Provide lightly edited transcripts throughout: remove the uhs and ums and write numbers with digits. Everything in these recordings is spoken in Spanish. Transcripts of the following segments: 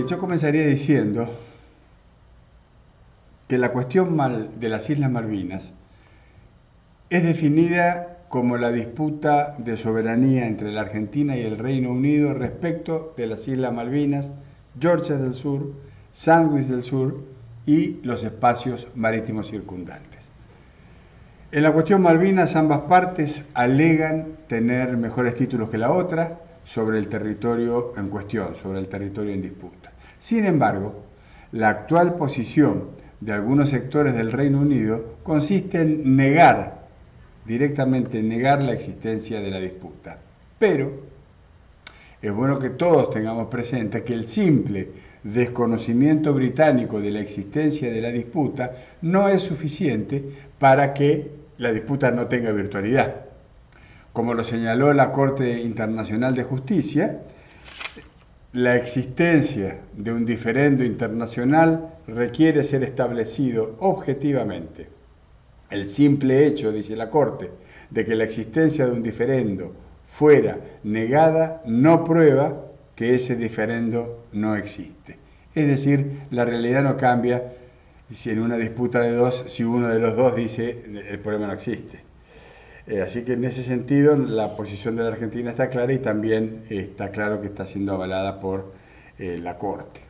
Yo comenzaría diciendo que la cuestión de las Islas Malvinas es definida como la disputa de soberanía entre la Argentina y el Reino Unido respecto de las Islas Malvinas, Georgia del Sur, Sandwich del Sur y los espacios marítimos circundantes. En la cuestión Malvinas, ambas partes alegan tener mejores títulos que la otra sobre el territorio en cuestión, sobre el territorio en disputa. Sin embargo, la actual posición de algunos sectores del Reino Unido consiste en directamente negar la existencia de la disputa. Pero es bueno que todos tengamos presente que el simple desconocimiento británico de la existencia de la disputa no es suficiente para que la disputa no tenga virtualidad. Como lo señaló la Corte Internacional de Justicia, la existencia de un diferendo internacional requiere ser establecido objetivamente. El simple hecho, dice la Corte, de que la existencia de un diferendo fuera negada no prueba que ese diferendo no existe. Es decir, la realidad no cambia si en una disputa de dos, si uno de los dos dice el problema no existe. Así que en ese sentido la posición de la Argentina está clara y también está claro que está siendo avalada por la Corte.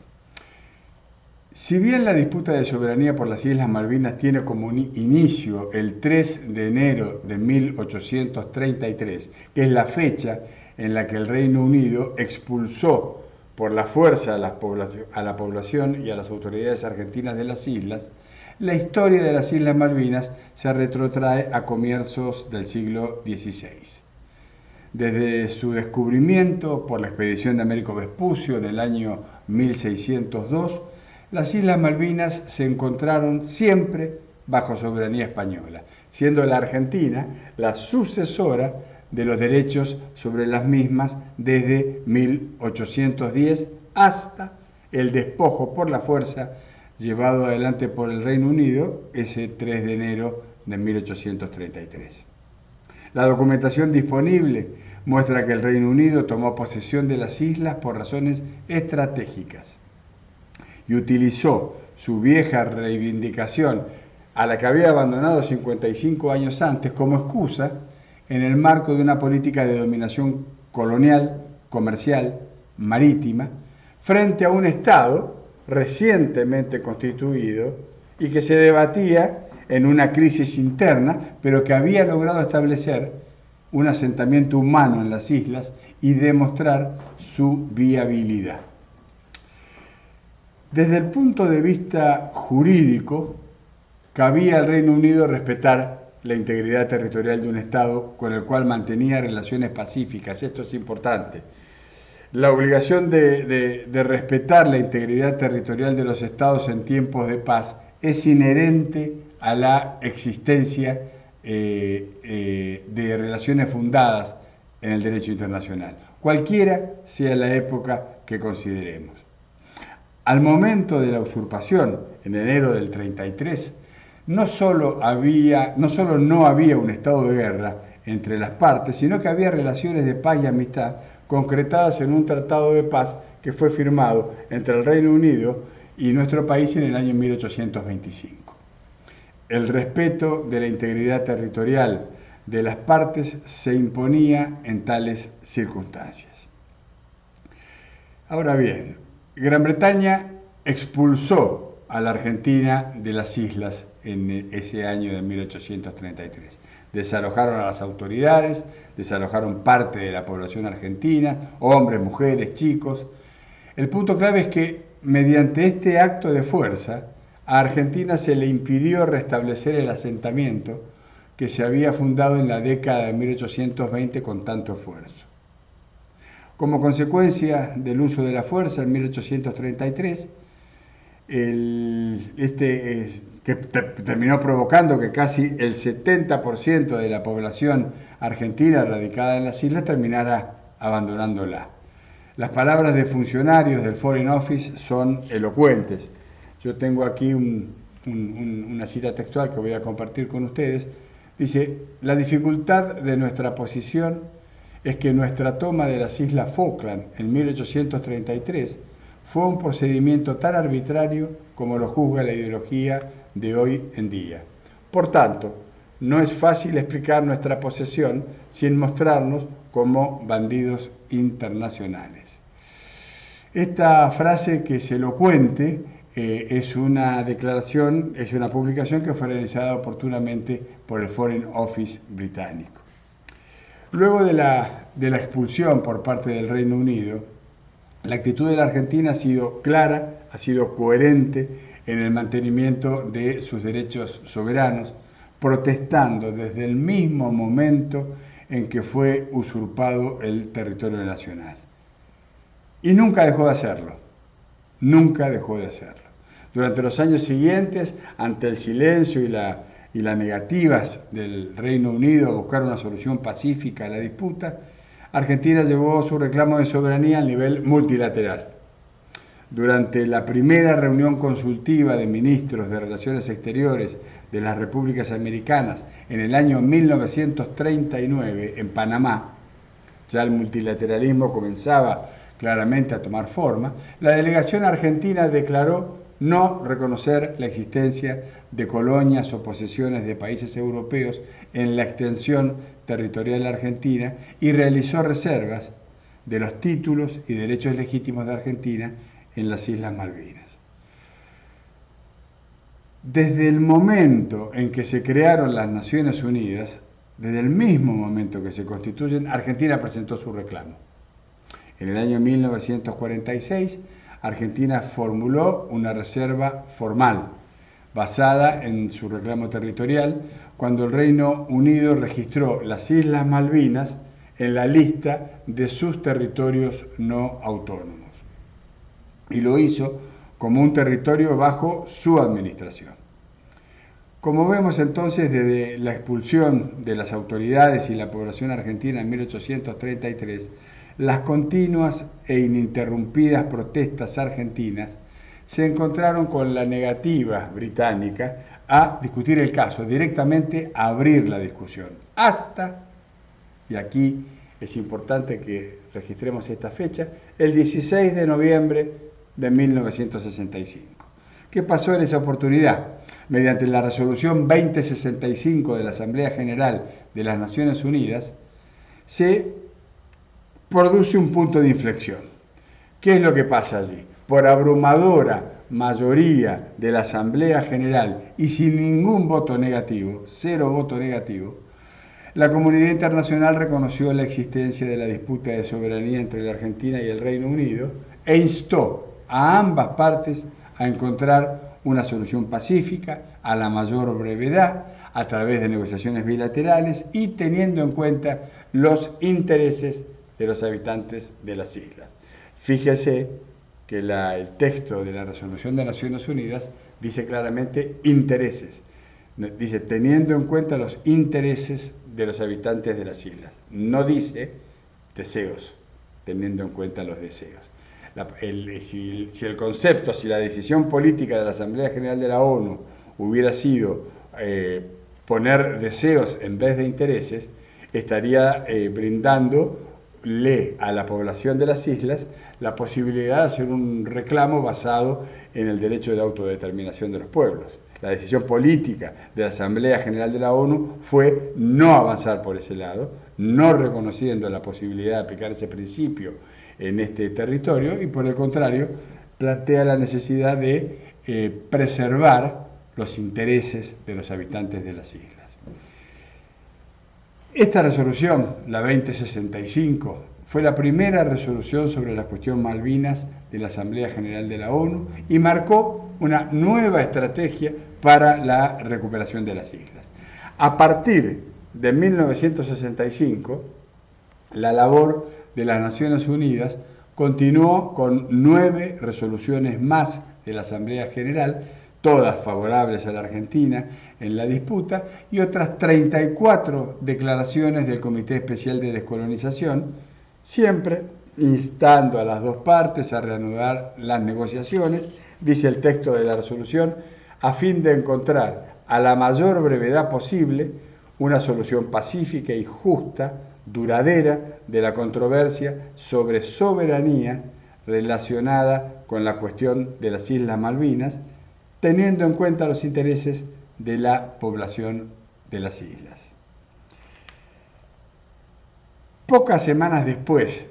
Si bien la disputa de soberanía por las Islas Malvinas tiene como inicio el 3 de enero de 1833, que es la fecha en la que el Reino Unido expulsó por la fuerza a la población y a las autoridades argentinas de las islas, la historia de las Islas Malvinas se retrotrae a comienzos del siglo XVI. Desde su descubrimiento por la expedición de Américo Vespucio en el año 1602, las Islas Malvinas se encontraron siempre bajo soberanía española, siendo la Argentina la sucesora de los derechos sobre las mismas desde 1810 hasta el despojo por la fuerza llevado adelante por el Reino Unido ese 3 de enero de 1833. La documentación disponible muestra que el Reino Unido tomó posesión de las islas por razones estratégicas y utilizó su vieja reivindicación, a la que había abandonado 55 años antes, como excusa en el marco de una política de dominación colonial, comercial, marítima, frente a un Estado recientemente constituido y que se debatía en una crisis interna, pero que había logrado establecer un asentamiento humano en las islas y demostrar su viabilidad. Desde el punto de vista jurídico, cabía al Reino Unido respetar la integridad territorial de un Estado con el cual mantenía relaciones pacíficas. Esto es importante. La obligación de respetar la integridad territorial de los Estados en tiempos de paz es inherente a la existencia de relaciones fundadas en el derecho internacional, cualquiera sea la época que consideremos. Al momento de la usurpación, en enero del 33, no solo no había un estado de guerra entre las partes, sino que había relaciones de paz y amistad concretadas en un tratado de paz que fue firmado entre el Reino Unido y nuestro país en el año 1825. El respeto de la integridad territorial de las partes se imponía en tales circunstancias. Ahora bien, Gran Bretaña expulsó a la Argentina de las islas en ese año de 1833. Desalojaron a las autoridades, desalojaron parte de la población argentina, hombres, mujeres, chicos. El punto clave es que mediante este acto de fuerza, a Argentina se le impidió restablecer el asentamiento que se había fundado en la década de 1820 con tanto esfuerzo. Como consecuencia del uso de la fuerza en 1833, que terminó provocando que casi el 70% de la población argentina radicada en las islas terminara abandonándola. Las palabras de funcionarios del Foreign Office son elocuentes. Yo tengo aquí una cita textual que voy a compartir con ustedes. Dice: la dificultad de nuestra posición es que nuestra toma de las Islas Falkland en 1833 fue un procedimiento tan arbitrario como lo juzga la ideología de hoy en día. Por tanto, no es fácil explicar nuestra posesión sin mostrarnos como bandidos internacionales. Esta frase, que es elocuente, es una declaración, es una publicación que fue realizada oportunamente por el Foreign Office británico. Luego de la expulsión por parte del Reino Unido, la actitud de la Argentina ha sido clara, ha sido coherente en el mantenimiento de sus derechos soberanos, protestando desde el mismo momento en que fue usurpado el territorio nacional. Y nunca dejó de hacerlo, nunca dejó de hacerlo. Durante los años siguientes, ante el silencio y las negativas del Reino Unido a buscar una solución pacífica a la disputa, Argentina llevó su reclamo de soberanía al nivel multilateral. Durante la primera reunión consultiva de ministros de Relaciones Exteriores de las Repúblicas Americanas en el año 1939 en Panamá, ya el multilateralismo comenzaba claramente a tomar forma, la delegación argentina declaró no reconocer la existencia de colonias o posesiones de países europeos en la extensión territorial argentina y realizó reservas de los títulos y derechos legítimos de Argentina en las Islas Malvinas. Desde el momento en que se crearon las Naciones Unidas, desde el mismo momento que se constituyen, Argentina presentó su reclamo. En el año 1946, Argentina formuló una reserva formal, basada en su reclamo territorial, cuando el Reino Unido registró las Islas Malvinas en la lista de sus territorios no autónomos. Y lo hizo como un territorio bajo su administración. Como vemos entonces, desde la expulsión de las autoridades y la población argentina en 1833, las continuas e ininterrumpidas protestas argentinas se encontraron con la negativa británica a discutir el caso, directamente a abrir la discusión, hasta, y aquí es importante que registremos esta fecha, el 16 de noviembre de 1965. ¿Qué pasó en esa oportunidad? Mediante la resolución 2065 de la Asamblea General de las Naciones Unidas, se produce un punto de inflexión. ¿Qué es lo que pasa allí? Por abrumadora mayoría de la Asamblea General y sin ningún voto negativo, 0 voto negativo, la comunidad internacional reconoció la existencia de la disputa de soberanía entre la Argentina y el Reino Unido e instó a ambas partes a encontrar una solución pacífica a la mayor brevedad a través de negociaciones bilaterales y teniendo en cuenta los intereses de los habitantes de las islas. Fíjese que el texto de la resolución de Naciones Unidas dice claramente intereses. Dice teniendo en cuenta los intereses de los habitantes de las islas. No dice deseos, teniendo en cuenta los deseos. Si el concepto, si la decisión política de la Asamblea General de la ONU hubiera sido poner deseos en vez de intereses, estaría brindándole a la población de las islas la posibilidad de hacer un reclamo basado en el derecho de autodeterminación de los pueblos. La decisión política de la Asamblea General de la ONU fue no avanzar por ese lado, no reconociendo la posibilidad de aplicar ese principio en este territorio y por el contrario plantea la necesidad de preservar los intereses de los habitantes de las islas. Esta resolución, la 2065, fue la primera resolución sobre la cuestión Malvinas de la Asamblea General de la ONU y marcó una nueva estrategia para la recuperación de las islas. A partir de 1965, la labor de las Naciones Unidas continuó con 9 resoluciones más de la Asamblea General, todas favorables a la Argentina en la disputa, y otras 34 declaraciones del Comité Especial de Descolonización, siempre instando a las dos partes a reanudar las negociaciones, dice el texto de la resolución, a fin de encontrar a la mayor brevedad posible una solución pacífica y justa, duradera, de la controversia sobre soberanía relacionada con la cuestión de las Islas Malvinas, teniendo en cuenta los intereses de la población de las islas. Pocas semanas después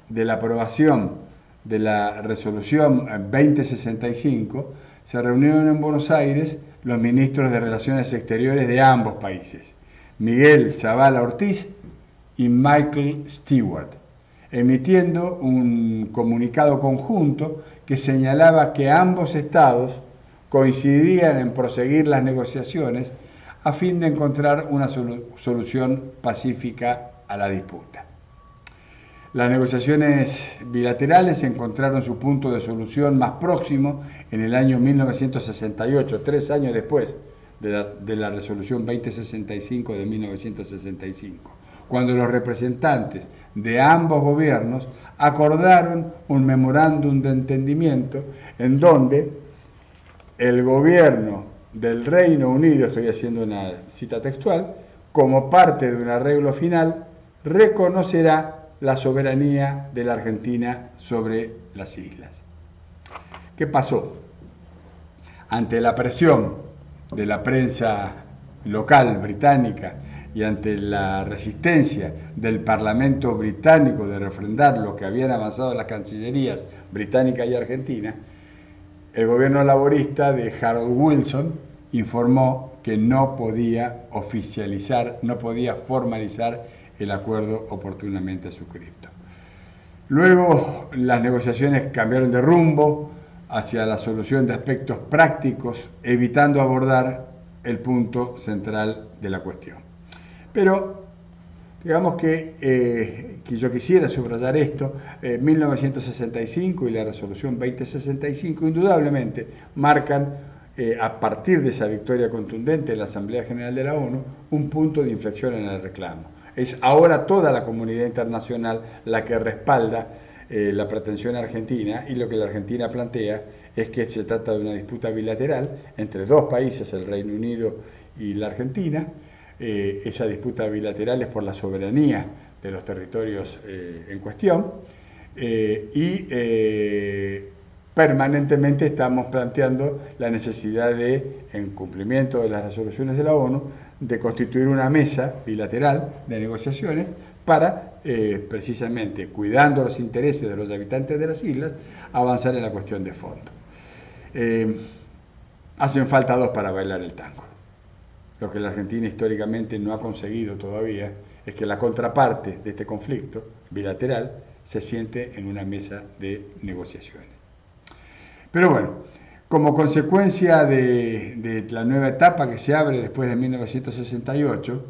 de la aprobación de la resolución 2065, se reunieron en Buenos Aires los ministros de Relaciones Exteriores de ambos países, Miguel Zavala Ortiz y Michael Stewart, emitiendo un comunicado conjunto que señalaba que ambos estados coincidían en proseguir las negociaciones a fin de encontrar una solución pacífica a la disputa. Las negociaciones bilaterales encontraron su punto de solución más próximo en el año 1968, 3 años después de la resolución 2065 de 1965, cuando los representantes de ambos gobiernos acordaron un memorándum de entendimiento en donde el gobierno del Reino Unido, estoy haciendo una cita textual, como parte de un arreglo final, reconocerá la soberanía de la Argentina sobre las islas. ¿Qué pasó? Ante la presión de la prensa local británica y ante la resistencia del Parlamento británico de refrendar lo que habían avanzado las cancillerías británica y argentina, el gobierno laborista de Harold Wilson informó que no podía oficializar, no podía formalizar el acuerdo oportunamente suscrito. Luego las negociaciones cambiaron de rumbo hacia la solución de aspectos prácticos, evitando abordar el punto central de la cuestión. Pero digamos que yo quisiera subrayar esto, 1965 y la resolución 2065 indudablemente marcan, a partir de esa victoria contundente en la Asamblea General de la ONU, un punto de inflexión en el reclamo. Es ahora toda la comunidad internacional la que respalda la pretensión argentina, y lo que la Argentina plantea es que se trata de una disputa bilateral entre dos países, el Reino Unido y la Argentina. Esa disputa bilateral es por la soberanía de los territorios en cuestión, permanentemente estamos planteando la necesidad de, en cumplimiento de las resoluciones de la ONU, de constituir una mesa bilateral de negociaciones para, precisamente, cuidando los intereses de los habitantes de las islas, avanzar en la cuestión de fondo. Hacen falta dos para bailar el tango. Lo que la Argentina históricamente no ha conseguido todavía es que la contraparte de este conflicto bilateral se siente en una mesa de negociaciones. Pero bueno, como consecuencia de la nueva etapa que se abre después de 1968,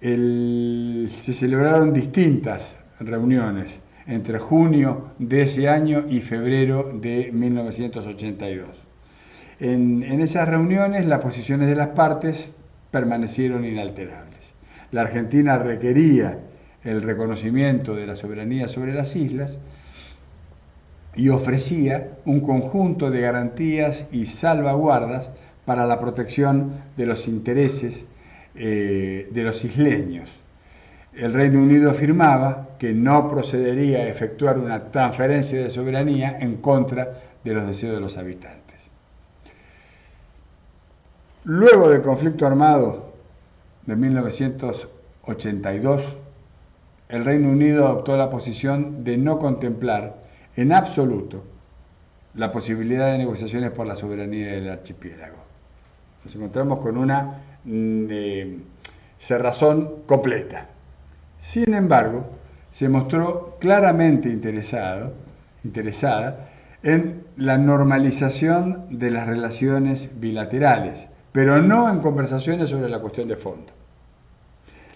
se celebraron distintas reuniones entre junio de ese año y febrero de 1982. En esas reuniones las posiciones de las partes permanecieron inalterables. La Argentina requería el reconocimiento de la soberanía sobre las islas y ofrecía un conjunto de garantías y salvaguardas para la protección de los intereses de los isleños. El Reino Unido afirmaba que no procedería a efectuar una transferencia de soberanía en contra de los deseos de los habitantes. Luego del conflicto armado de 1982, el Reino Unido adoptó la posición de no contemplar en absoluto la posibilidad de negociaciones por la soberanía del archipiélago. Nos encontramos con una cerrazón completa. Sin embargo, se mostró claramente interesada en la normalización de las relaciones bilaterales, pero no en conversaciones sobre la cuestión de fondo.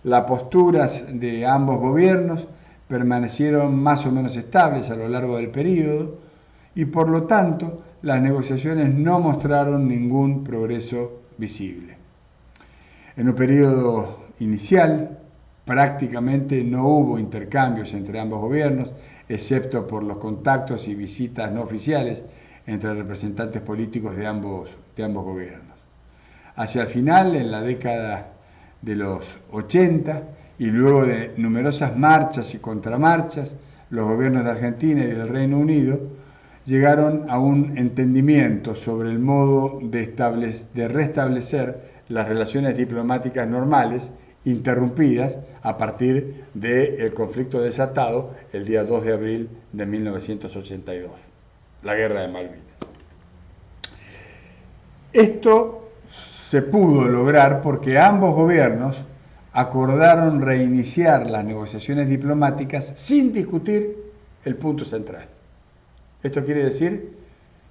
Las posturas de ambos gobiernos permanecieron más o menos estables a lo largo del periodo y, por lo tanto, las negociaciones no mostraron ningún progreso visible. En un periodo inicial, prácticamente no hubo intercambios entre ambos gobiernos, excepto por los contactos y visitas no oficiales entre representantes políticos de ambos gobiernos. Hacia el final, en la década de los 80, y luego de numerosas marchas y contramarchas, los gobiernos de Argentina y del Reino Unido llegaron a un entendimiento sobre el modo de restablecer las relaciones diplomáticas normales interrumpidas a partir del conflicto desatado el día 2 de abril de 1982, la Guerra de Malvinas. Esto se pudo lograr porque ambos gobiernos acordaron reiniciar las negociaciones diplomáticas sin discutir el punto central. Esto quiere decir,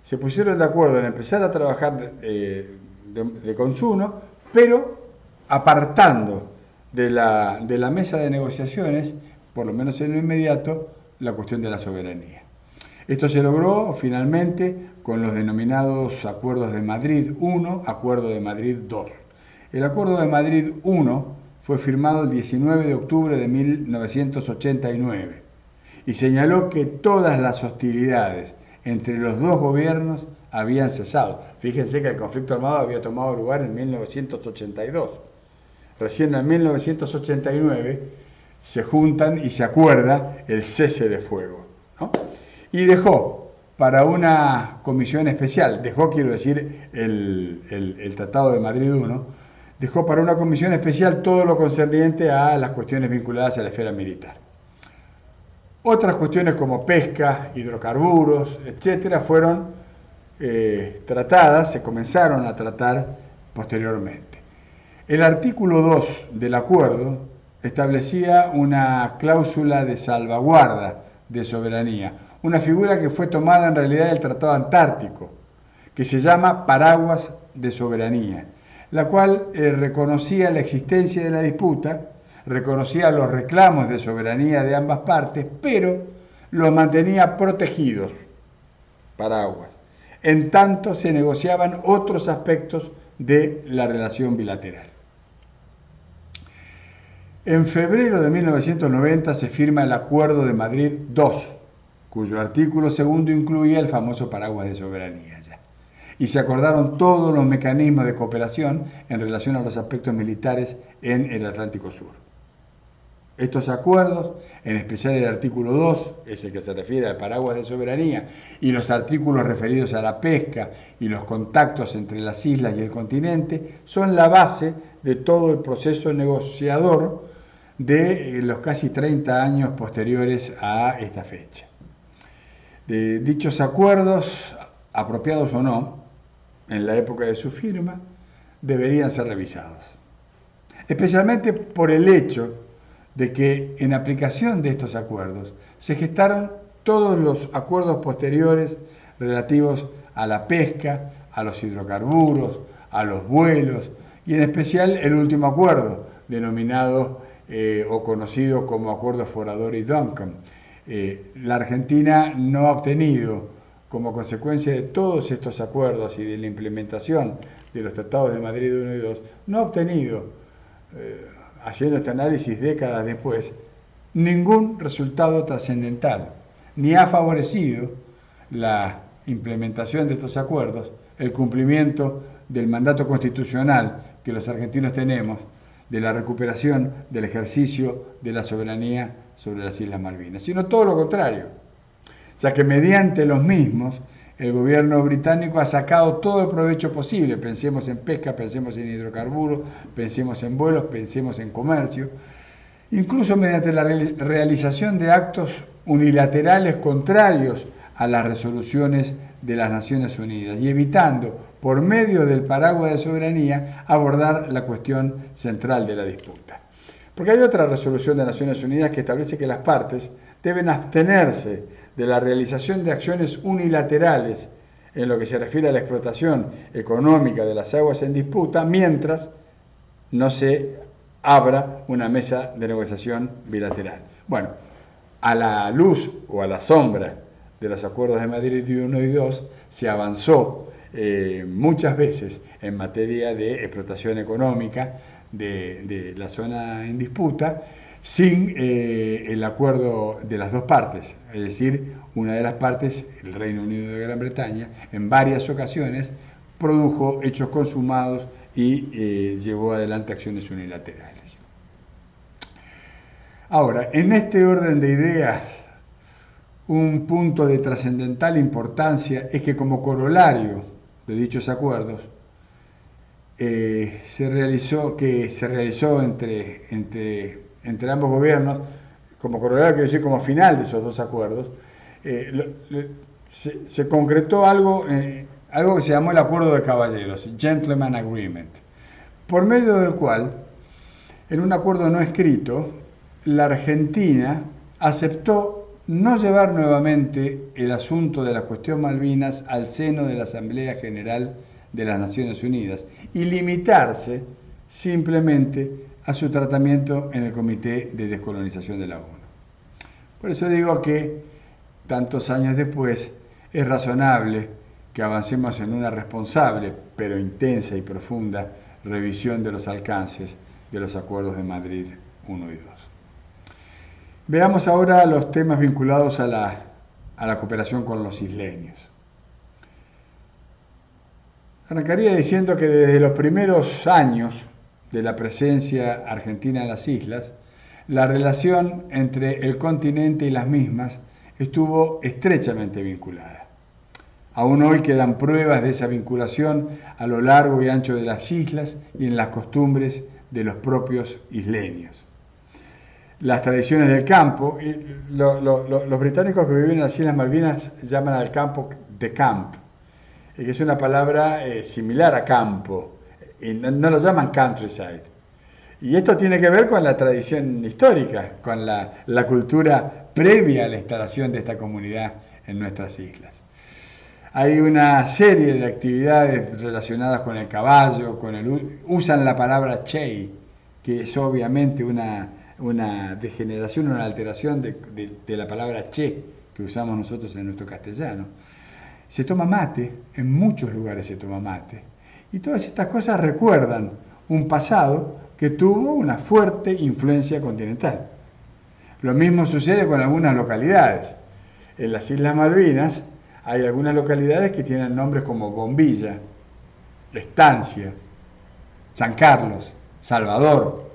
se pusieron de acuerdo en empezar a trabajar de consumo, pero apartando de la mesa de negociaciones, por lo menos en lo inmediato, la cuestión de la soberanía. Esto se logró finalmente con los denominados Acuerdos de Madrid I, Acuerdo de Madrid II. El Acuerdo de Madrid I fue firmado el 19 de octubre de 1989 y señaló que todas las hostilidades entre los dos gobiernos habían cesado. Fíjense que el conflicto armado había tomado lugar en 1982. Recién en 1989 se juntan y se acuerda el cese de fuego, ¿no? Y dejó para una comisión especial, quiero decir, el Tratado de Madrid I, dejó para una comisión especial todo lo concerniente a las cuestiones vinculadas a la esfera militar. Otras cuestiones como pesca, hidrocarburos, etcétera, fueron tratadas, se comenzaron a tratar posteriormente. El artículo 2 del acuerdo establecía una cláusula de salvaguarda de soberanía, una figura que fue tomada en realidad del Tratado Antártico, que se llama paraguas de soberanía, la cual reconocía la existencia de la disputa, reconocía los reclamos de soberanía de ambas partes, pero los mantenía protegidos, paraguas. En tanto se negociaban otros aspectos de la relación bilateral. En febrero de 1990 se firma el Acuerdo de Madrid II, cuyo artículo segundo incluía el famoso paraguas de soberanía ya. Y se acordaron todos los mecanismos de cooperación en relación a los aspectos militares en el Atlántico Sur. Estos acuerdos, en especial el artículo 2, ese que se refiere al paraguas de soberanía, y los artículos referidos a la pesca y los contactos entre las islas y el continente, son la base de todo el proceso negociador de los casi 30 años posteriores a esta fecha. De dichos acuerdos, apropiados o no, en la época de su firma, deberían ser revisados. Especialmente por el hecho de que en aplicación de estos acuerdos se gestaron todos los acuerdos posteriores relativos a la pesca, a los hidrocarburos, a los vuelos y en especial el último acuerdo, denominado o conocido como Acuerdo Foradori-Duncan. La Argentina no ha obtenido, como consecuencia de todos estos acuerdos y de la implementación de los tratados de Madrid I y II, no ha obtenido, haciendo este análisis décadas después, ningún resultado trascendental, ni ha favorecido la implementación de estos acuerdos, el cumplimiento del mandato constitucional que los argentinos tenemos, de la recuperación del ejercicio de la soberanía sobre las Islas Malvinas, sino todo lo contrario, ya que mediante los mismos el gobierno británico ha sacado todo el provecho posible. Pensemos en pesca, pensemos en hidrocarburos, pensemos en vuelos, pensemos en comercio, incluso mediante la realización de actos unilaterales contrarios a las resoluciones de las Naciones Unidas y evitando, por medio del paraguas de soberanía, abordar la cuestión central de la disputa. Porque hay otra resolución de Naciones Unidas que establece que las partes deben abstenerse de la realización de acciones unilaterales en lo que se refiere a la explotación económica de las aguas en disputa, mientras no se abra una mesa de negociación bilateral. Bueno, a la luz o a la sombra de los acuerdos de Madrid I y II se avanzó muchas veces en materia de explotación económica de la zona en disputa, sin el acuerdo de las dos partes, es decir, una de las partes, el Reino Unido de Gran Bretaña, en varias ocasiones produjo hechos consumados y llevó adelante acciones unilaterales. Ahora, en este orden de ideas, un punto de trascendental importancia es que como corolario de dichos acuerdos, se realizó entre ambos gobiernos, como corolario quiere decir como final de esos dos acuerdos, se concretó algo que se llamó el Acuerdo de Caballeros, Gentleman Agreement, por medio del cual, en un acuerdo no escrito, la Argentina aceptó no llevar nuevamente el asunto de la cuestión Malvinas al seno de la Asamblea General de las Naciones Unidas y limitarse simplemente a su tratamiento en el Comité de Descolonización de la ONU. Por eso digo que, tantos años después, es razonable que avancemos en una responsable, pero intensa y profunda, revisión de los alcances de los acuerdos de Madrid 1 y 2. Veamos ahora los temas vinculados a la cooperación con los isleños. Arrancaría diciendo que desde los primeros años de la presencia argentina en las islas, la relación entre el continente y las mismas estuvo estrechamente vinculada. Aún hoy quedan pruebas de esa vinculación a lo largo y ancho de las islas y en las costumbres de los propios isleños. Las tradiciones del campo, los británicos que viven en las Islas Malvinas llaman al campo the camp, que es una palabra similar a campo, y no lo llaman countryside. Y esto tiene que ver con la tradición histórica, con la cultura previa a la instalación de esta comunidad en nuestras islas. Hay una serie de actividades relacionadas con el caballo, usan la palabra chey, que es obviamente una degeneración, una alteración de la palabra che, que usamos nosotros en nuestro castellano. Se toma mate, en muchos lugares se toma mate. Y todas estas cosas recuerdan un pasado que tuvo una fuerte influencia continental. Lo mismo sucede con algunas localidades. En las Islas Malvinas hay algunas localidades que tienen nombres como Bombilla, Estancia, San Carlos, Salvador.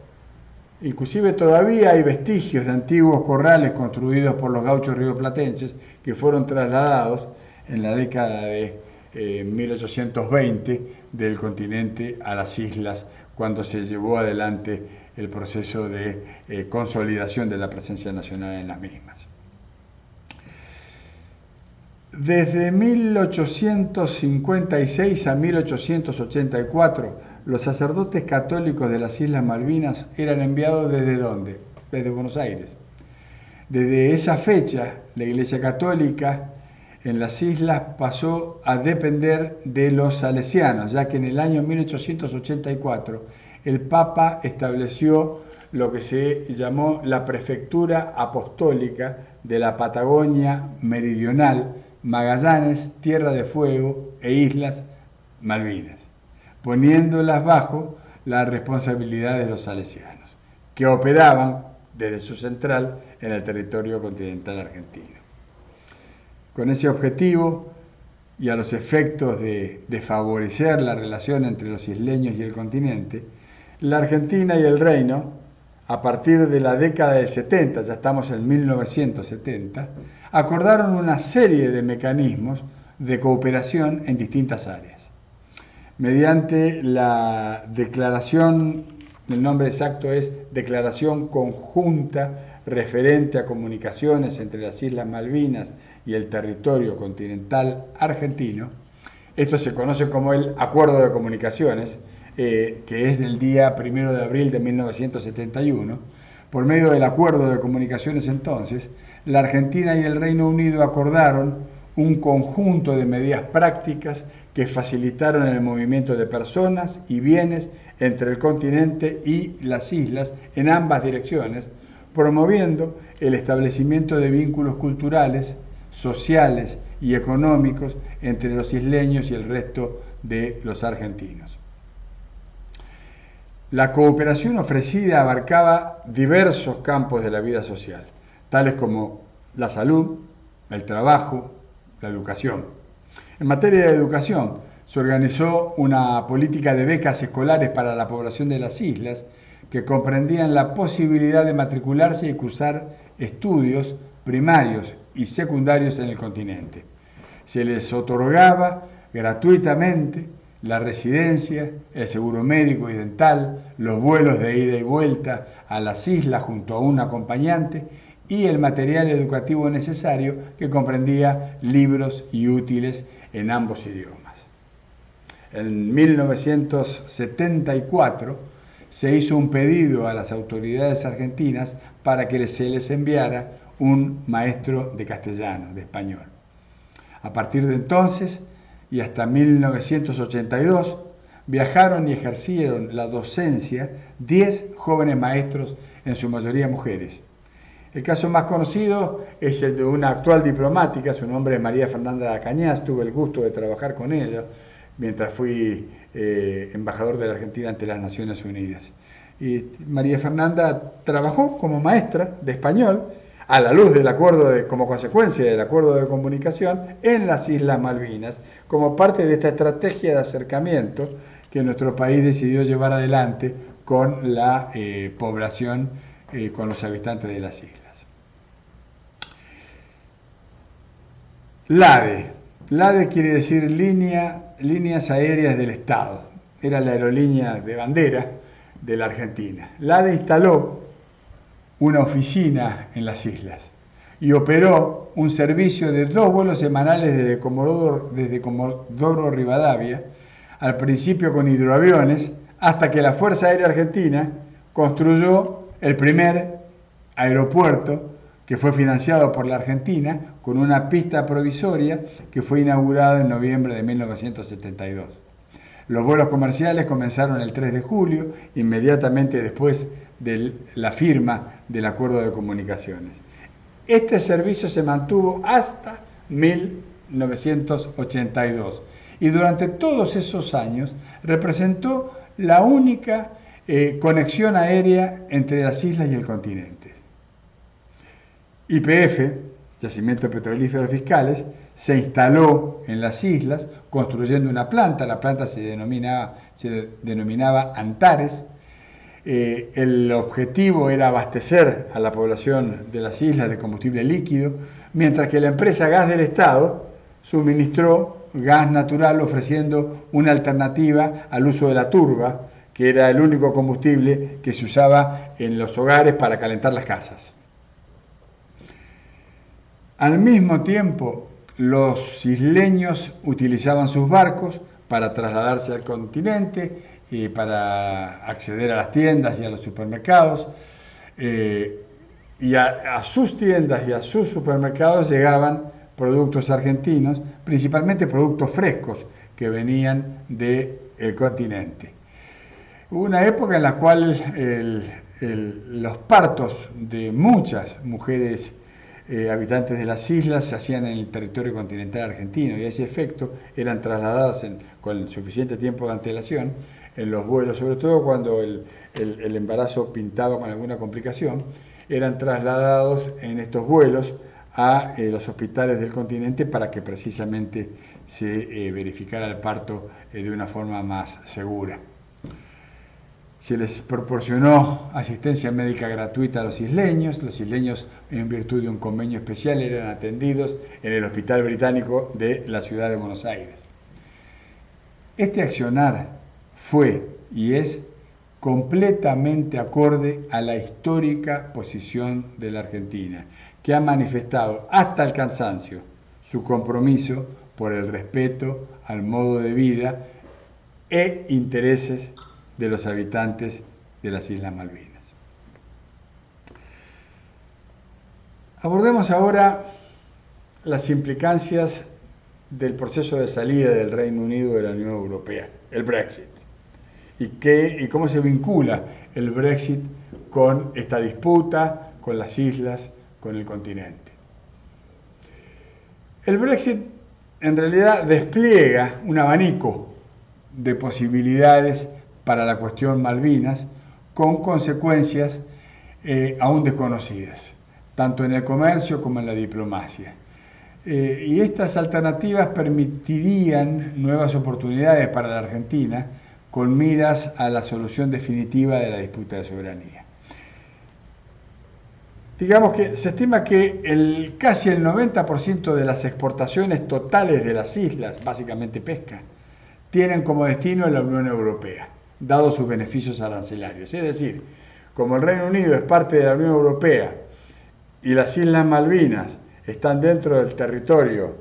Inclusive todavía hay vestigios de antiguos corrales construidos por los gauchos rioplatenses que fueron trasladados en la década de 1820 del continente a las islas, cuando se llevó adelante el proceso de consolidación de la presencia nacional en las mismas. Desde 1856 a 1884, los sacerdotes católicos de las Islas Malvinas eran enviados ¿desde dónde? Desde Buenos Aires. Desde esa fecha, la Iglesia Católica en las islas pasó a depender de los salesianos, ya que en el año 1884 el Papa estableció lo que se llamó la Prefectura Apostólica de la Patagonia Meridional, Magallanes, Tierra de Fuego e Islas Malvinas, poniéndolas bajo la responsabilidad de los salesianos, que operaban desde su central en el territorio continental argentino. Con ese objetivo y a los efectos de favorecer la relación entre los isleños y el continente, la Argentina y el Reino, a partir de la década de 70, ya estamos en 1970, acordaron una serie de mecanismos de cooperación en distintas áreas. Mediante la declaración, el nombre exacto es Declaración Conjunta referente a comunicaciones entre las Islas Malvinas y el territorio continental argentino. Esto se conoce como el Acuerdo de Comunicaciones, que es del día 1 de abril de 1971. Por medio del Acuerdo de Comunicaciones entonces, la Argentina y el Reino Unido acordaron un conjunto de medidas prácticas que facilitaron el movimiento de personas y bienes entre el continente y las islas en ambas direcciones, promoviendo el establecimiento de vínculos culturales, sociales y económicos entre los isleños y el resto de los argentinos. La cooperación ofrecida abarcaba diversos campos de la vida social, tales como la salud, el trabajo, la educación. En materia de educación, se organizó una política de becas escolares para la población de las islas que comprendían la posibilidad de matricularse y cursar estudios primarios y secundarios en el continente. Se les otorgaba gratuitamente la residencia, el seguro médico y dental, los vuelos de ida y vuelta a las islas junto a un acompañante y el material educativo necesario, que comprendía libros y útiles en ambos idiomas. En 1974 se hizo un pedido a las autoridades argentinas para que se les enviara un maestro de castellano, de español. A partir de entonces y hasta 1982 viajaron y ejercieron la docencia 10 jóvenes maestros, en su mayoría mujeres. El caso más conocido es el de una actual diplomática, su nombre es María Fernanda Cañas. Tuve el gusto de trabajar con ella mientras fui embajador de la Argentina ante las Naciones Unidas. Y María Fernanda trabajó como maestra de español a la luz del acuerdo, como consecuencia del acuerdo de comunicación, en las Islas Malvinas, como parte de esta estrategia de acercamiento que nuestro país decidió llevar adelante con la población, con los habitantes de las islas. LADE. LADE quiere decir Líneas Aéreas del Estado. Era la aerolínea de bandera de la Argentina. LADE instaló una oficina en las islas y operó un servicio de 2 vuelos semanales desde Comodoro Rivadavia, al principio con hidroaviones, hasta que la Fuerza Aérea Argentina construyó el primer aeropuerto que fue financiado por la Argentina con una pista provisoria que fue inaugurada en noviembre de 1972. Los vuelos comerciales comenzaron el 3 de julio, inmediatamente después de la firma del acuerdo de comunicaciones. Este servicio se mantuvo hasta 1982 y durante todos esos años representó la única conexión aérea entre las islas y el continente. YPF, Yacimientos Petrolíferos Fiscales, se instaló en las islas construyendo una planta. La planta se denominaba Antares. El objetivo era abastecer a la población de las islas de combustible líquido, mientras que la empresa Gas del Estado suministró gas natural, ofreciendo una alternativa al uso de la turba, que era el único combustible que se usaba en los hogares para calentar las casas. Al mismo tiempo, los isleños utilizaban sus barcos para trasladarse al continente y para acceder a las tiendas y a los supermercados. Y a sus tiendas y a sus supermercados llegaban productos argentinos, principalmente productos frescos que venían del continente. Hubo una época en la cual los partos de muchas mujeres habitantes de las islas se hacían en el territorio continental argentino, y a ese efecto eran trasladadas con suficiente tiempo de antelación en los vuelos, sobre todo cuando el embarazo pintaba con alguna complicación, eran trasladados en estos vuelos a los hospitales del continente para que precisamente se verificara el parto de una forma más segura. Se les proporcionó asistencia médica gratuita a los isleños. Los isleños, en virtud de un convenio especial, eran atendidos en el Hospital Británico de la ciudad de Buenos Aires. Este accionar fue y es completamente acorde a la histórica posición de la Argentina, que ha manifestado hasta el cansancio su compromiso por el respeto al modo de vida e intereses de los habitantes de las Islas Malvinas. Abordemos ahora las implicancias del proceso de salida del Reino Unido de la Unión Europea, el Brexit, y cómo se vincula el Brexit con esta disputa, con las islas, con el continente. El Brexit en realidad despliega un abanico de posibilidades para la cuestión Malvinas, con consecuencias aún desconocidas, tanto en el comercio como en la diplomacia. Y estas alternativas permitirían nuevas oportunidades para la Argentina con miras a la solución definitiva de la disputa de soberanía. Digamos que se estima que casi el 90% de las exportaciones totales de las islas, básicamente pesca, tienen como destino la Unión Europea, dado sus beneficios arancelarios. Es decir, como el Reino Unido es parte de la Unión Europea y las Islas Malvinas están dentro del territorio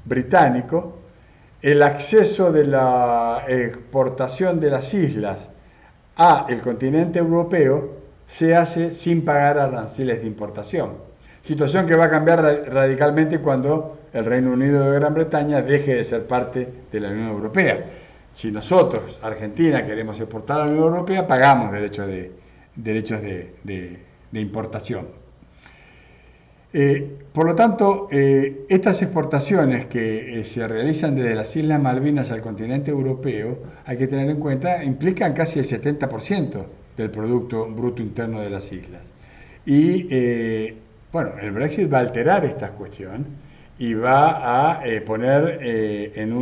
británico, el acceso de la exportación de las islas a el continente europeo se hace sin pagar aranceles de importación. Situación que va a cambiar radicalmente cuando el Reino Unido de Gran Bretaña deje de ser parte de la Unión Europea. Si nosotros, Argentina, queremos exportar a la Unión Europea, pagamos derechos de importación. Por lo tanto, estas exportaciones que se realizan desde las Islas Malvinas al continente europeo, hay que tener en cuenta, implican casi el 70% del Producto Bruto Interno de las islas. Y bueno, el Brexit va a alterar esta cuestión y va a poner en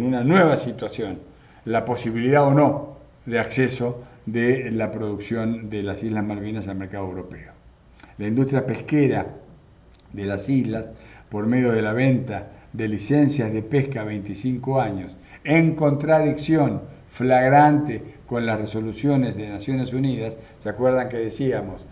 una nueva situación la posibilidad o no de acceso de la producción de las Islas Malvinas al mercado europeo. La industria pesquera de las islas, por medio de la venta de licencias de pesca a 25 años, en contradicción flagrante con las resoluciones de Naciones Unidas, ¿se acuerdan que decíamos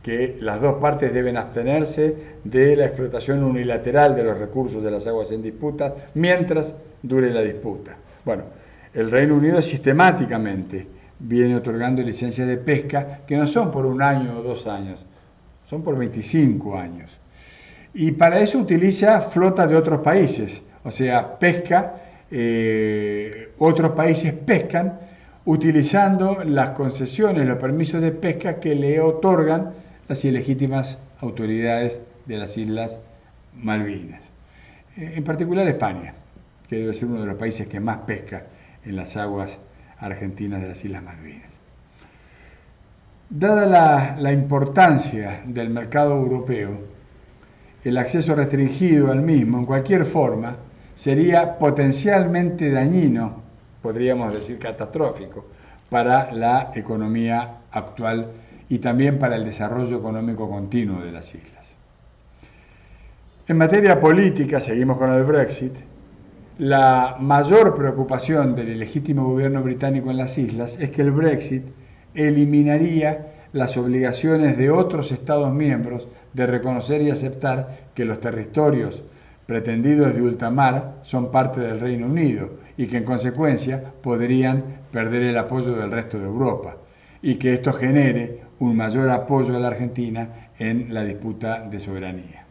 que las dos partes deben abstenerse de la explotación unilateral de los recursos de las aguas en disputa mientras dure la disputa? Bueno, el Reino Unido sistemáticamente viene otorgando licencias de pesca que no son por 1 año o 2 años, son por 25 años. Y para eso utiliza flotas de otros países, o sea, pesca, otros países pescan utilizando las concesiones, los permisos de pesca que le otorgan las ilegítimas autoridades de las Islas Malvinas. En particular España, que debe ser uno de los países que más pesca en las aguas argentinas de las Islas Malvinas. Dada la importancia del mercado europeo, el acceso restringido al mismo, en cualquier forma, sería potencialmente dañino, podríamos decir catastrófico, para la economía actual y también para el desarrollo económico continuo de las islas. En materia política, seguimos con el Brexit, la mayor preocupación del ilegítimo gobierno británico en las islas es que el Brexit eliminaría las obligaciones de otros Estados miembros de reconocer y aceptar que los territorios pretendidos de ultramar son parte del Reino Unido y que en consecuencia podrían perder el apoyo del resto de Europa y que esto genere un mayor apoyo a la Argentina en la disputa de soberanía.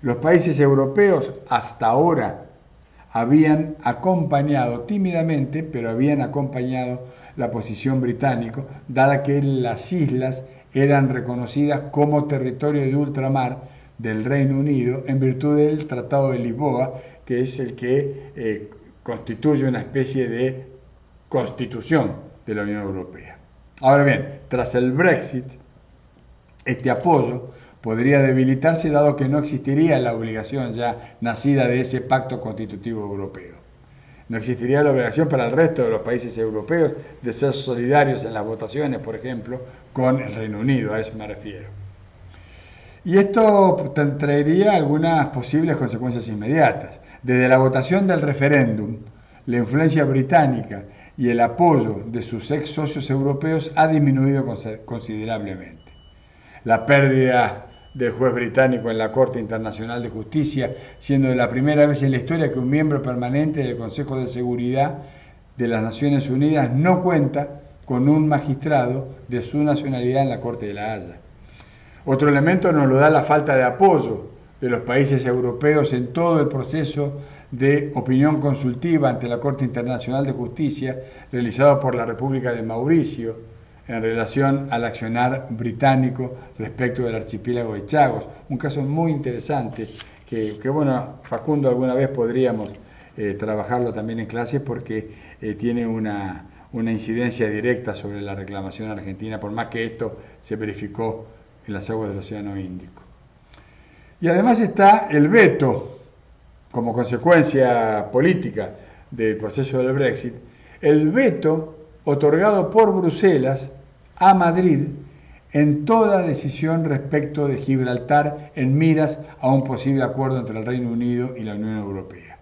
Los países europeos hasta ahora habían acompañado tímidamente, pero habían acompañado la posición británica, dada que las islas eran reconocidas como territorio de ultramar del Reino Unido en virtud del Tratado de Lisboa, que es el que constituye una especie de constitución de la Unión Europea. Ahora bien, tras el Brexit, este apoyo podría debilitarse dado que no existiría la obligación ya nacida de ese pacto constitutivo europeo. No existiría la obligación para el resto de los países europeos de ser solidarios en las votaciones, por ejemplo, con el Reino Unido, a eso me refiero. Y esto traería algunas posibles consecuencias inmediatas. Desde la votación del referéndum, la influencia británica y el apoyo de sus ex socios europeos ha disminuido considerablemente. La pérdida del juez británico en la Corte Internacional de Justicia, siendo la primera vez en la historia que un miembro permanente del Consejo de Seguridad de las Naciones Unidas no cuenta con un magistrado de su nacionalidad en la Corte de la Haya. Otro elemento nos lo da la falta de apoyo de los países europeos en todo el proceso de opinión consultiva ante la Corte Internacional de Justicia realizado por la República de Mauricio en relación al accionar británico respecto del archipiélago de Chagos. Un caso muy interesante que bueno, Facundo, alguna vez podríamos trabajarlo también en clases porque tiene una incidencia directa sobre la reclamación argentina, por más que esto se verificó en las aguas del Océano Índico. Y además está el veto, como consecuencia política del proceso del Brexit, el veto otorgado por Bruselas a Madrid en toda decisión respecto de Gibraltar en miras a un posible acuerdo entre el Reino Unido y la Unión Europea.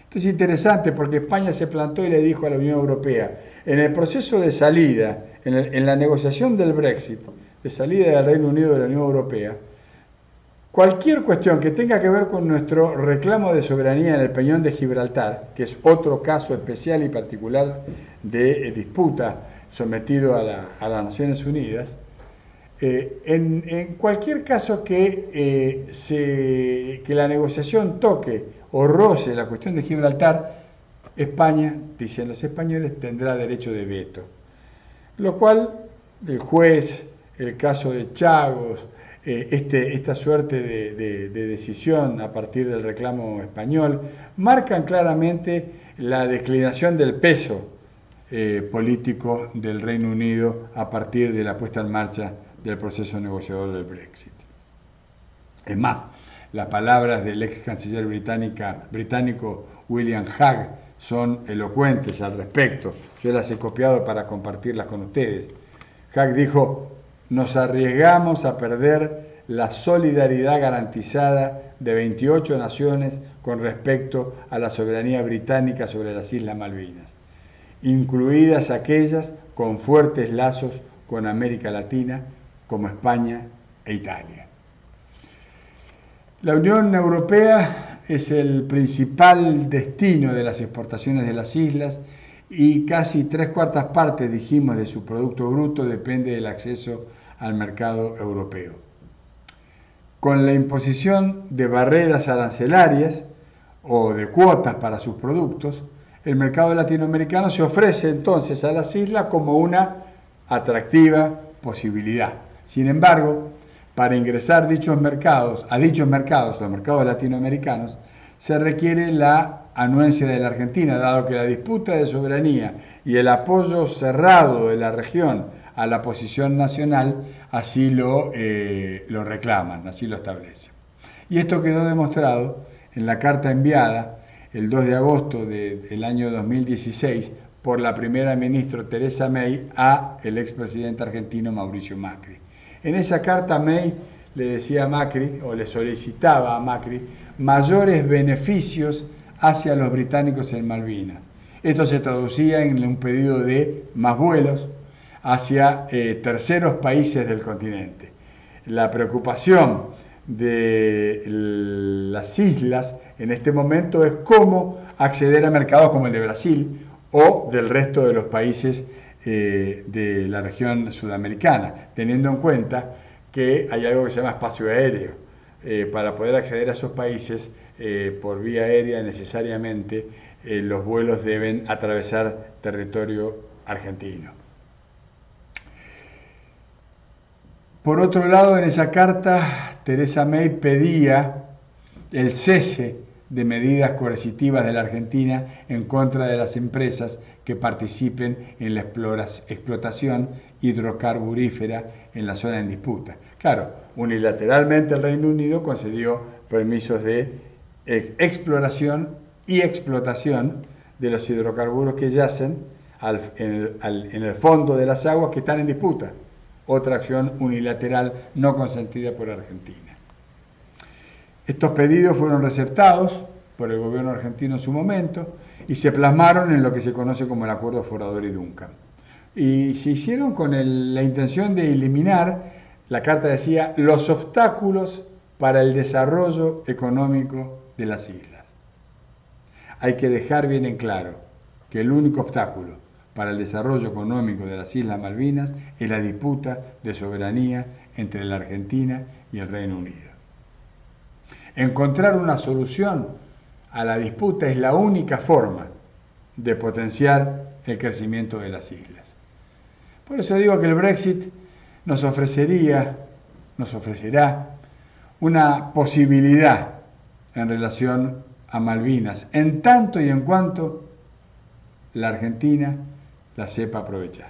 Esto es interesante porque España se plantó y le dijo a la Unión Europea, en el proceso de salida, en la negociación del Brexit, de salida del Reino Unido de la Unión Europea, cualquier cuestión que tenga que ver con nuestro reclamo de soberanía en el Peñón de Gibraltar, que es otro caso especial y particular de disputa sometido a las Naciones Unidas, en cualquier caso que la negociación toque o roce la cuestión de Gibraltar, España, dicen los españoles, tendrá derecho de veto. Lo cual el juez, el caso de Chagos, esta suerte de decisión a partir del reclamo español, marcan claramente la declinación del peso político del Reino Unido a partir de la puesta en marcha del proceso negociador del Brexit. Es más, las palabras del ex canciller británico William Hague son elocuentes al respecto. Yo las he copiado para compartirlas con ustedes. Hague dijo: nos arriesgamos a perder la solidaridad garantizada de 28 naciones con respecto a la soberanía británica sobre las Islas Malvinas, incluidas aquellas con fuertes lazos con América Latina, como España e Italia. La Unión Europea es el principal destino de las exportaciones de las islas y casi 3/4 partes, dijimos, de su Producto Bruto depende del acceso al mercado europeo. Con la imposición de barreras arancelarias o de cuotas para sus productos, el mercado latinoamericano se ofrece entonces a las islas como una atractiva posibilidad. Sin embargo, para ingresar a dichos mercados, los mercados latinoamericanos, se requiere la anuencia de la Argentina, dado que la disputa de soberanía y el apoyo cerrado de la región a la posición nacional así lo reclaman, así lo establecen. Y esto quedó demostrado en la carta enviada el 2 de agosto del año 2016 por la primera ministra Theresa May a el expresidente argentino Mauricio Macri. En esa carta May le decía a Macri, o le solicitaba a Macri, mayores beneficios hacia los británicos en Malvinas. Esto se traducía en un pedido de más vuelos hacia terceros países del continente. La preocupación de las islas en este momento es cómo acceder a mercados como el de Brasil o del resto de los países de la región sudamericana, teniendo en cuenta que hay algo que se llama espacio aéreo. Para poder acceder a esos países por vía aérea necesariamente los vuelos deben atravesar territorio argentino. Por otro lado, en esa carta, Theresa May pedía el cese de medidas coercitivas de la Argentina en contra de las empresas que participen en la explotación hidrocarburífera en la zona en disputa. Claro, unilateralmente el Reino Unido concedió permisos de exploración y explotación de los hidrocarburos que yacen en el fondo de las aguas que están en disputa. Otra acción unilateral no consentida por Argentina. Estos pedidos fueron receptados por el gobierno argentino en su momento y se plasmaron en lo que se conoce como el Acuerdo Forador y Duncan. Y se hicieron con la intención de eliminar, la carta decía, los obstáculos para el desarrollo económico de las islas. Hay que dejar bien en claro que el único obstáculo para el desarrollo económico de las Islas Malvinas es la disputa de soberanía entre la Argentina y el Reino Unido. Encontrar una solución a la disputa es la única forma de potenciar el crecimiento de las islas. Por eso digo que el Brexit nos ofrecerá una posibilidad en relación a Malvinas, en tanto y en cuanto la Argentina la sepa aprovechar.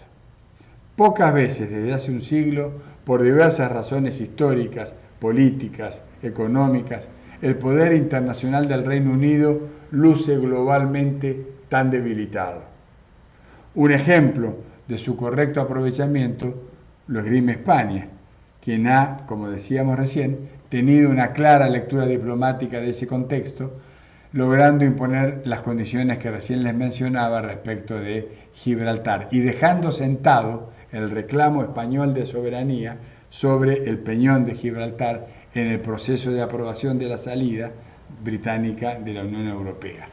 Pocas veces desde hace un siglo, por diversas razones históricas, políticas, económicas, el poder internacional del Reino Unido luce globalmente tan debilitado. Un ejemplo de su correcto aprovechamiento lo esgrime España, quien ha, como decíamos recién, tenido una clara lectura diplomática de ese contexto, logrando imponer las condiciones que recién les mencionaba respecto de Gibraltar y dejando sentado el reclamo español de soberanía sobre el peñón de Gibraltar en el proceso de aprobación de la salida británica de la Unión Europea.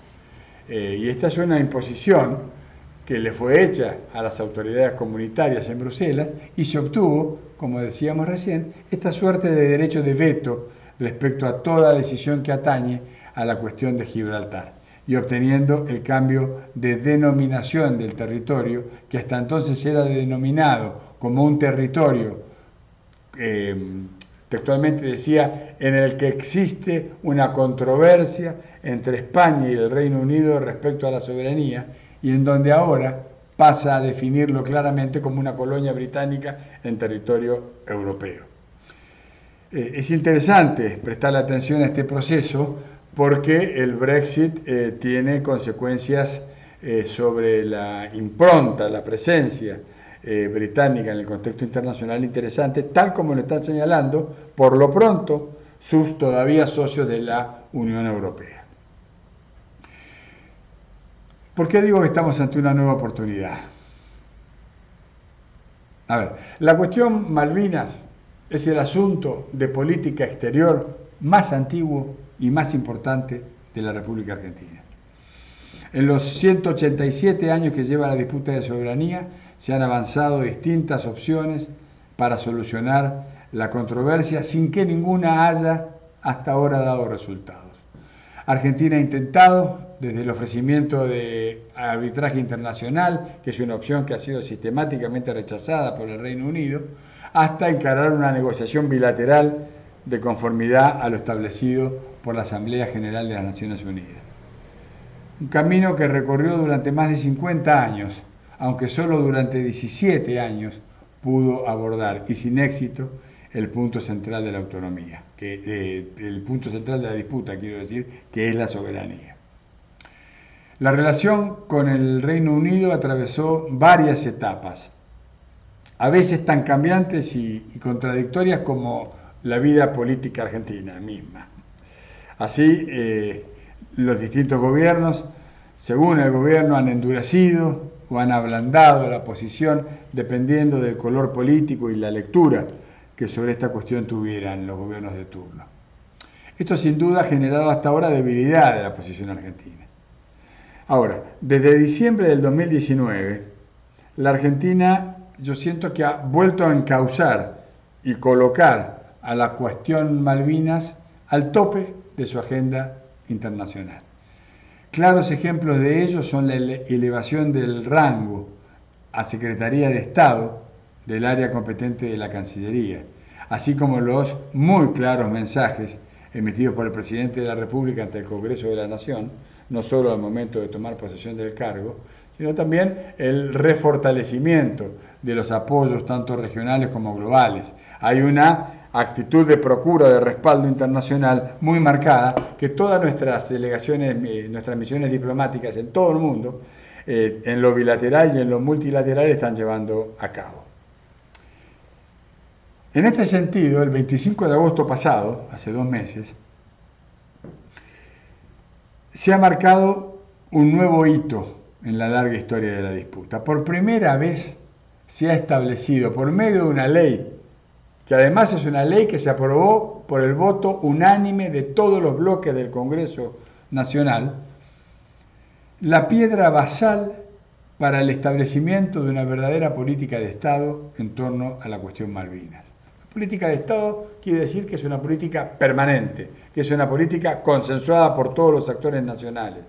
Y esta es una imposición que le fue hecha a las autoridades comunitarias en Bruselas y se obtuvo, como decíamos recién, esta suerte de derecho de veto respecto a toda decisión que atañe a la cuestión de Gibraltar y obteniendo el cambio de denominación del territorio, que hasta entonces era denominado como un territorio, textualmente decía, en el que existe una controversia entre España y el Reino Unido respecto a la soberanía, y en donde ahora pasa a definirlo claramente como una colonia británica en territorio europeo. Es interesante prestarle atención a este proceso porque el Brexit tiene consecuencias sobre la impronta, la presencia británica en el contexto internacional interesante, tal como lo están señalando, por lo pronto, sus todavía socios de la Unión Europea. ¿Por qué digo que estamos ante una nueva oportunidad? A ver, la cuestión Malvinas es el asunto de política exterior más antiguo y más importante de la República Argentina. En los 187 años que lleva la disputa de soberanía, se han avanzado distintas opciones para solucionar la controversia sin que ninguna haya hasta ahora dado resultados. Argentina ha intentado, desde el ofrecimiento de arbitraje internacional, que es una opción que ha sido sistemáticamente rechazada por el Reino Unido, hasta encarar una negociación bilateral de conformidad a lo establecido por la Asamblea General de las Naciones Unidas. Un camino que recorrió durante más de 50 años, aunque solo durante 17 años pudo abordar, y sin éxito, el punto central de la autonomía, el punto central de la disputa, quiero decir, que es la soberanía. La relación con el Reino Unido atravesó varias etapas, a veces tan cambiantes y contradictorias como la vida política argentina misma. Así, los distintos gobiernos, según el gobierno, han endurecido o han ablandado la posición dependiendo del color político y la lectura que sobre esta cuestión tuvieran los gobiernos de turno. Esto sin duda ha generado hasta ahora debilidad de la posición argentina. Ahora, desde diciembre del 2019, la Argentina, yo siento que ha vuelto a encauzar y colocar a la cuestión Malvinas al tope de su agenda internacional. Claros ejemplos de ello son la elevación del rango a Secretaría de Estado del área competente de la Cancillería, así como los muy claros mensajes emitidos por el presidente de la República ante el Congreso de la Nación, no solo al momento de tomar posesión del cargo, sino también el refortalecimiento de los apoyos tanto regionales como globales. Hay una actitud de procura de respaldo internacional muy marcada que todas nuestras delegaciones, nuestras misiones diplomáticas en todo el mundo, en lo bilateral y en lo multilateral, están llevando a cabo. En este sentido, el 25 de agosto pasado, hace 2 meses, se ha marcado un nuevo hito en la larga historia de la disputa. Por primera vez se ha establecido, por medio de una ley, que además es una ley que se aprobó por el voto unánime de todos los bloques del Congreso Nacional, la piedra basal para el establecimiento de una verdadera política de Estado en torno a la cuestión Malvinas. Política de Estado quiere decir que es una política permanente, que es una política consensuada por todos los actores nacionales.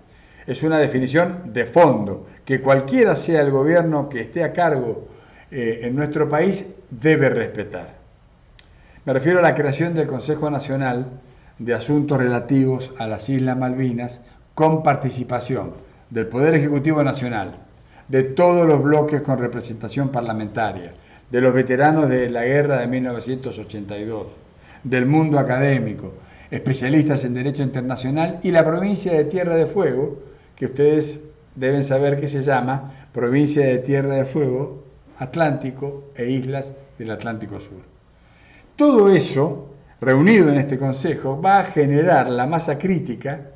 Es una definición de fondo, que cualquiera sea el gobierno que esté a cargo en nuestro país debe respetar. Me refiero a la creación del Consejo Nacional de Asuntos Relativos a las Islas Malvinas con participación del Poder Ejecutivo Nacional, de todos los bloques con representación parlamentaria, de los veteranos de la guerra de 1982, del mundo académico, especialistas en Derecho Internacional y la provincia de Tierra de Fuego, que ustedes deben saber que se llama Provincia de Tierra de Fuego, Atlántico e Islas del Atlántico Sur. Todo eso, reunido en este Consejo, va a generar la masa crítica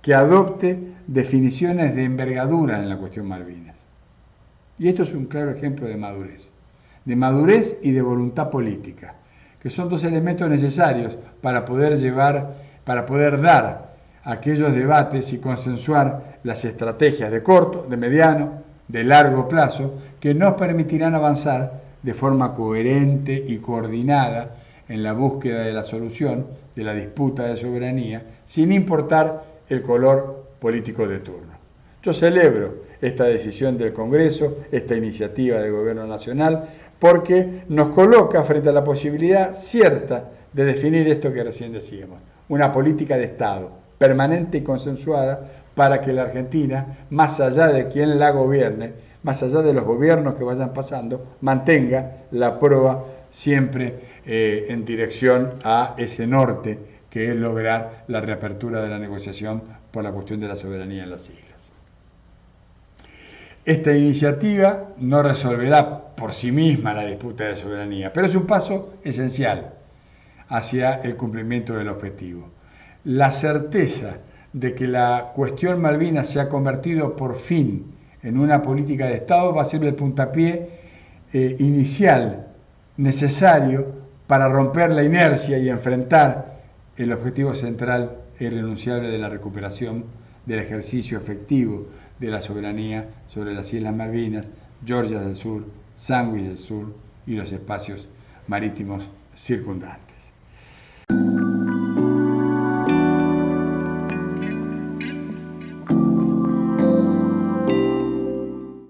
que adopte definiciones de envergadura en la cuestión Malvinas. Y esto es un claro ejemplo de madurez y de voluntad política, que son dos elementos necesarios para poder dar aquellos debates y consensuar las estrategias de corto, de mediano, de largo plazo, que nos permitirán avanzar de forma coherente y coordinada en la búsqueda de la solución de la disputa de soberanía, sin importar el color político de turno. Yo celebro esta decisión del Congreso, esta iniciativa del Gobierno Nacional, porque nos coloca frente a la posibilidad cierta de definir esto que recién decíamos, una política de Estado permanente y consensuada para que la Argentina, más allá de quien la gobierne, más allá de los gobiernos que vayan pasando, mantenga la proa siempre en dirección a ese norte, que es lograr la reapertura de la negociación por la cuestión de la soberanía en las islas. Esta iniciativa no resolverá por sí misma la disputa de soberanía, pero es un paso esencial hacia el cumplimiento del objetivo. La certeza de que la cuestión Malvinas se ha convertido por fin en una política de Estado va a ser el puntapié inicial necesario para romper la inercia y enfrentar el objetivo central e irrenunciable de la recuperación del ejercicio efectivo de la soberanía sobre las Islas Malvinas, Georgia del Sur, Sandwich del Sur y los espacios marítimos circundantes.